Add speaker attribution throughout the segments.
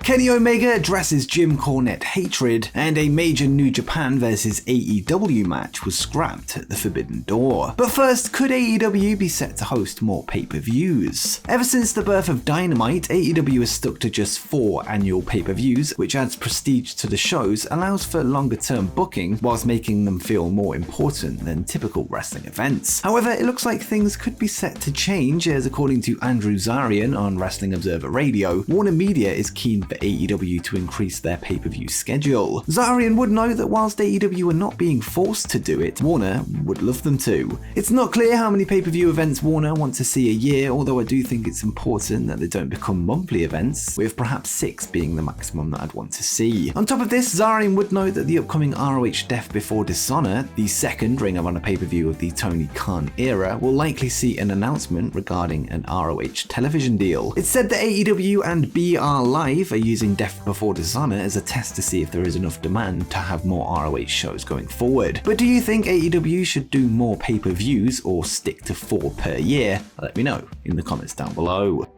Speaker 1: Kenny Omega addresses Jim Cornette hatred, and a major New Japan vs AEW match was scrapped at the Forbidden Door. But first, could AEW be set to host more pay-per-views? Ever since the birth of Dynamite, AEW has stuck to just 4 annual pay-per-views, which adds prestige to the shows, allows for longer-term booking, whilst making them feel more important than typical wrestling events. However, it looks like things could be set to change, as according to Andrew Zarian on Wrestling Observer Radio, Warner Media is keen for AEW to increase their pay-per-view schedule. Zarian would know that whilst AEW are not being forced to do it, Warner would love them to. It's not clear how many pay-per-view events Warner want to see a year, although I do think it's important that they don't become monthly events, with perhaps 6 being the maximum that I'd want to see. On top of this, Zarian would know that the upcoming ROH Death Before Dishonor, the second Ring of Honor pay-per-view of the Tony Khan era, will likely see an announcement regarding an ROH television deal. It's said that AEW and BR Live are using Death Before Dishonor as a test to see if there is enough demand to have more ROH shows going forward. But do you think AEW should do more pay-per-views or stick to 4 per year? Let me know in the comments down below.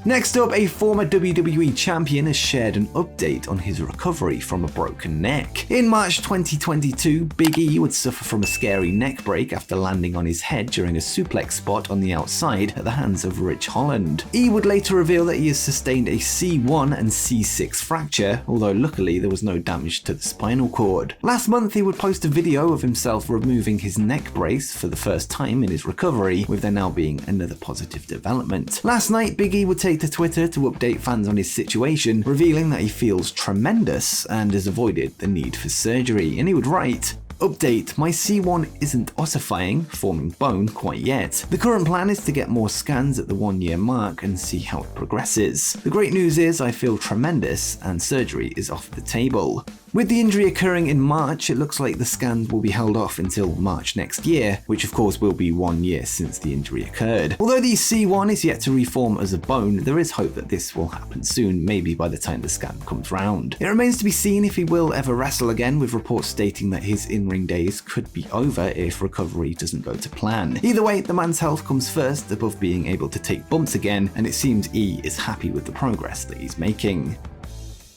Speaker 1: Next up, a former WWE champion has shared an update on his recovery from a broken neck. In March 2022, Big E would suffer from a scary neck break after landing on his head during a suplex spot on the outside at the hands of Rich Holland. E would later reveal that he has sustained a C1 and C6 fracture, although luckily there was no damage to the spinal cord. Last month, he would post a video of himself removing his neck brace for the first time in his recovery, with there now being another positive development. Last night, Big E would take to Twitter to update fans on his situation, revealing that he feels tremendous and has avoided the need for surgery, and he would write, "Update, my C1 isn't ossifying, forming bone, quite yet. The current plan is to get more scans at the 1-year mark and see how it progresses. The great news is I feel tremendous and surgery is off the table." With the injury occurring in March, it looks like the scans will be held off until March next year, which of course will be 1 year since the injury occurred. Although the C1 is yet to reform as a bone, there is hope that this will happen soon, maybe by the time the scan comes round. It remains to be seen if he will ever wrestle again, with reports stating that his in-ring days could be over if recovery doesn't go to plan. Either way, the man's health comes first above being able to take bumps again, and it seems E is happy with the progress that he's making.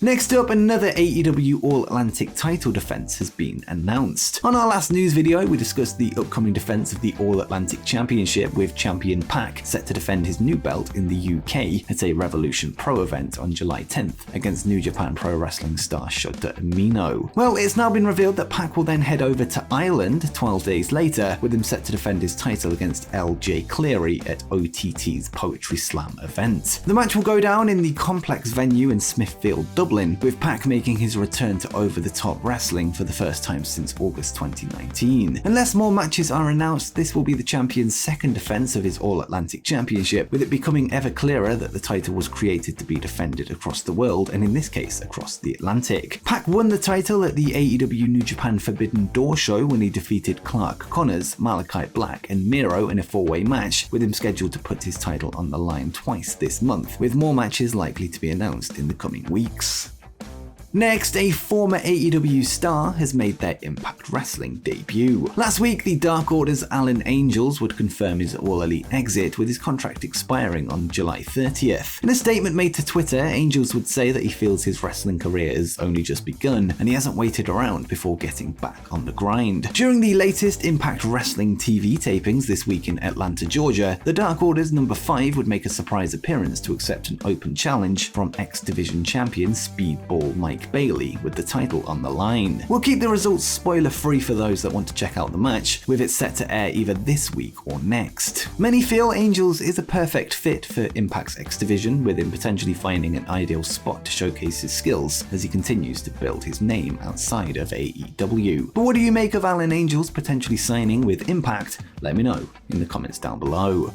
Speaker 1: Next up, another AEW All-Atlantic title defense has been announced. On our last news video, we discussed the upcoming defense of the All-Atlantic Championship, with champion Pac set to defend his new belt in the UK at a Revolution Pro event on July 10th against New Japan Pro Wrestling star Shota Umino. Well, it's now been revealed that Pac will then head over to Ireland 12 days later, with him set to defend his title against LJ Cleary at OTT's Poetry Slam event. The match will go down in the Complex venue in Smithfield, Dublin, with Pac making his return to Over the Top Wrestling for the first time since August 2019. Unless more matches are announced, this will be the champion's second defense of his All-Atlantic Championship, with it becoming ever clearer that the title was created to be defended across the world, and in this case across the Atlantic. Pac won the title at the AEW New Japan Forbidden Door show when he defeated Clark Connors, Malachi Black and Miro in a 4-way match, with him scheduled to put his title on the line twice this month, with more matches likely to be announced in the coming weeks. Next, a former AEW star has made their Impact Wrestling debut. Last week, the Dark Order's Alan Angels would confirm his All Elite exit, with his contract expiring on July 30th. In a statement made to Twitter, Angels would say that he feels his wrestling career has only just begun, and he hasn't waited around before getting back on the grind. During the latest Impact Wrestling TV tapings this week in Atlanta, Georgia, the Dark Order's number 5 would make a surprise appearance to accept an open challenge from X-Division champion Speedball Mike Bailey, with the title on the line. We'll keep the results spoiler-free for those that want to check out the match, with it set to air either this week or next. Many feel Angels is a perfect fit for Impact's X Division, with him potentially finding an ideal spot to showcase his skills as he continues to build his name outside of AEW. But what do you make of Alan Angels potentially signing with Impact? Let me know in the comments down below.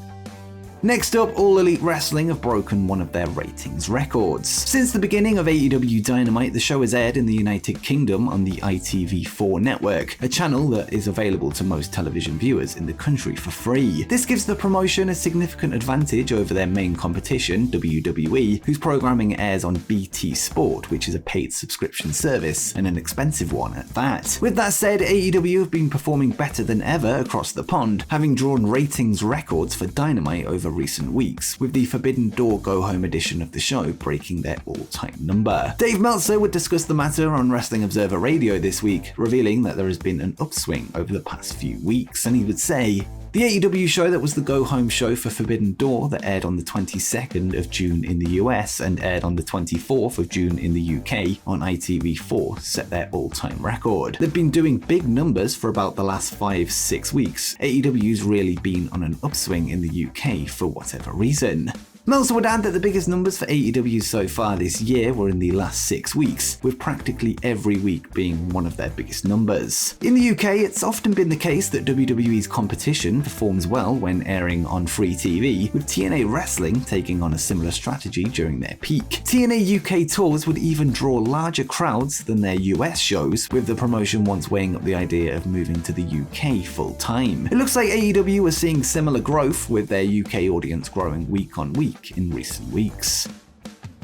Speaker 1: Next up, All Elite Wrestling have broken one of their ratings records. Since the beginning of AEW Dynamite, the show has aired in the United Kingdom on the ITV4 network, a channel that is available to most television viewers in the country for free. This gives the promotion a significant advantage over their main competition, WWE, whose programming airs on BT Sport, which is a paid subscription service, and an expensive one at that. With that said, AEW have been performing better than ever across the pond, having drawn ratings records for Dynamite over over recent weeks, with the Forbidden Door Go Home edition of the show breaking their all-time number. Dave Meltzer would discuss the matter on Wrestling Observer Radio this week, revealing that there has been an upswing over the past few weeks, and he would say, "The AEW show that was the go-home show for Forbidden Door that aired on the 22nd of June in the US and aired on the 24th of June in the UK on ITV4 set their all-time record. They've been doing big numbers for about the last 5-6 weeks. AEW's really been on an upswing in the UK for whatever reason." Meltzer would add that the biggest numbers for AEW so far this year were in the last 6 weeks, with practically every week being one of their biggest numbers. In the UK, it's often been the case that WWE's competition performs well when airing on free TV, with TNA Wrestling taking on a similar strategy during their peak. TNA UK tours would even draw larger crowds than their US shows, with the promotion once weighing up the idea of moving to the UK full-time. It looks like AEW are seeing similar growth, with their UK audience growing week on week in recent weeks.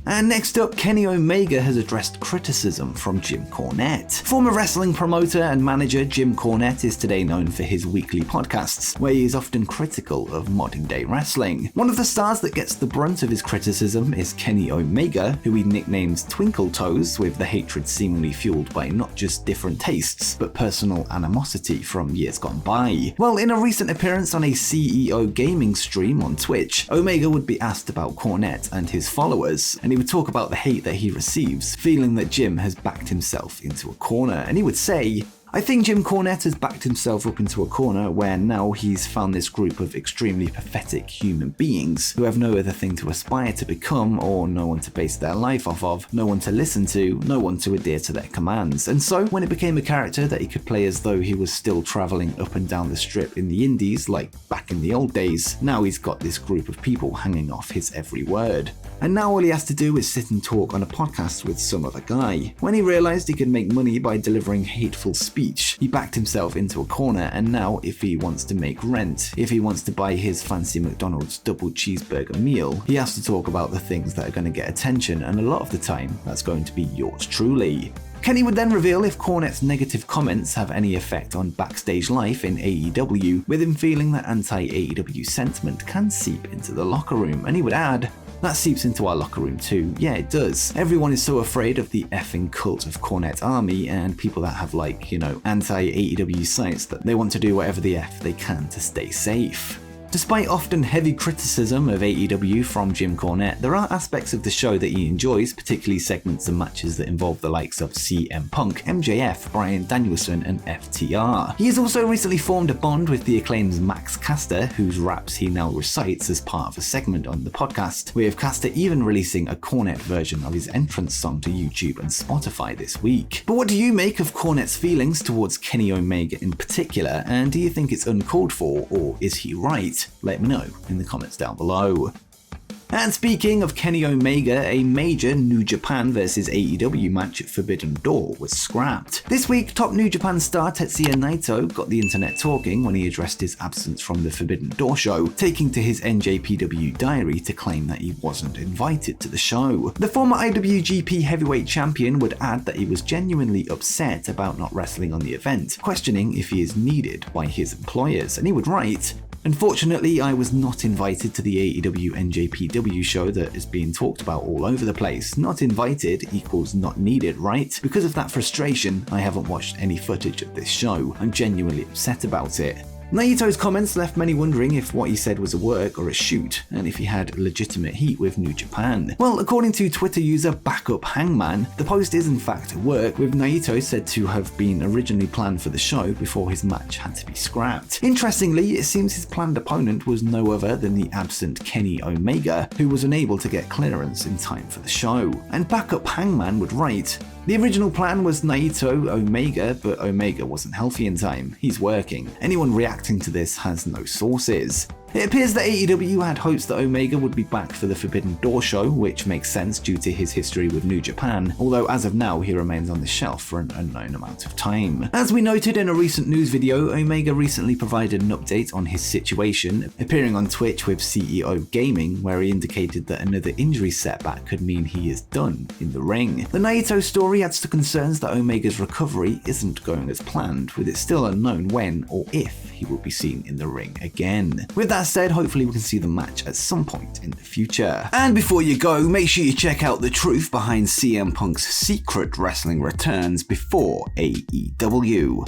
Speaker 1: And next up, Kenny Omega has addressed criticism from Jim Cornette. Former wrestling promoter and manager Jim Cornette is today known for his weekly podcasts, where he is often critical of modern-day wrestling. One of the stars that gets the brunt of his criticism is Kenny Omega, who he nicknames Twinkle Toes, with the hatred seemingly fueled by not just different tastes, but personal animosity from years gone by. Well, in a recent appearance on a CEO gaming stream on Twitch, Omega would be asked about Cornette and his followers, and he would talk about the hate that he receives, feeling that Jim has backed himself into a corner, and he would say, "I think Jim Cornette has backed himself up into a corner where now he's found this group of extremely pathetic human beings who have no other thing to aspire to become or no one to base their life off of, no one to listen to, no one to adhere to their commands. And so when it became a character that he could play as though he was still traveling up and down the strip in the indies like back in the old days, now he's got this group of people hanging off his every word. And now all he has to do is sit and talk on a podcast with some other guy. When he realized he could make money by delivering hateful speech, he backed himself into a corner, and now if he wants to make rent, if he wants to buy his fancy McDonald's double cheeseburger meal, he has to talk about the things that are going to get attention, and a lot of the time that's going to be yours truly." Kenny would then reveal if Cornette's negative comments have any effect on backstage life in AEW, with him feeling that anti-AEW sentiment can seep into the locker room, and he would add, "That seeps into our locker room too. Yeah, it does. Everyone is so afraid of the effing cult of Cornette Army and people that have anti-AEW sites that they want to do whatever the F they can to stay safe." Despite often heavy criticism of AEW from Jim Cornette, there are aspects of the show that he enjoys, particularly segments and matches that involve the likes of CM Punk, MJF, Bryan Danielson, and FTR. He has also recently formed a bond with the Acclaim's Max Caster, whose raps he now recites as part of a segment on the podcast, with Caster even releasing a Cornette version of his entrance song to YouTube and Spotify this week. But what do you make of Cornette's feelings towards Kenny Omega in particular, and do you think it's uncalled for, or is he right? Let me know in the comments down below. And speaking of Kenny Omega, a major New Japan vs AEW match at Forbidden Door was scrapped. This week, top New Japan star Tetsuya Naito got the internet talking when he addressed his absence from the Forbidden Door show, taking to his NJPW diary to claim that he wasn't invited to the show. The former IWGP Heavyweight Champion would add that he was genuinely upset about not wrestling on the event, questioning if he is needed by his employers, and he would write, "Unfortunately, I was not invited to the AEW NJPW show that is being talked about all over the place. Not invited equals not needed, right? Because of that frustration, I haven't watched any footage of this show. I'm genuinely upset about it." Naito's comments left many wondering if what he said was a work or a shoot, and if he had legitimate heat with New Japan. Well, according to Twitter user Backup Hangman, the post is in fact a work, with Naito said to have been originally planned for the show before his match had to be scrapped. Interestingly, it seems his planned opponent was no other than the absent Kenny Omega, who was unable to get clearance in time for the show. And Backup Hangman would write, "The original plan was Naito Omega, but Omega wasn't healthy in time. He's working. Anyone reacting to this has no sources." It appears that AEW had hopes that Omega would be back for the Forbidden Door show, which makes sense due to his history with New Japan, although as of now he remains on the shelf for an unknown amount of time. As we noted in a recent news video, Omega recently provided an update on his situation, appearing on Twitch with CEO Gaming, where he indicated that another injury setback could mean he is done in the ring. The Naito story adds to concerns that Omega's recovery isn't going as planned, with it still unknown when or if he will be seen in the ring again. With that said, hopefully we can see the match at some point in the future. And before you go, make sure you check out the truth behind CM Punk's secret wrestling returns before AEW.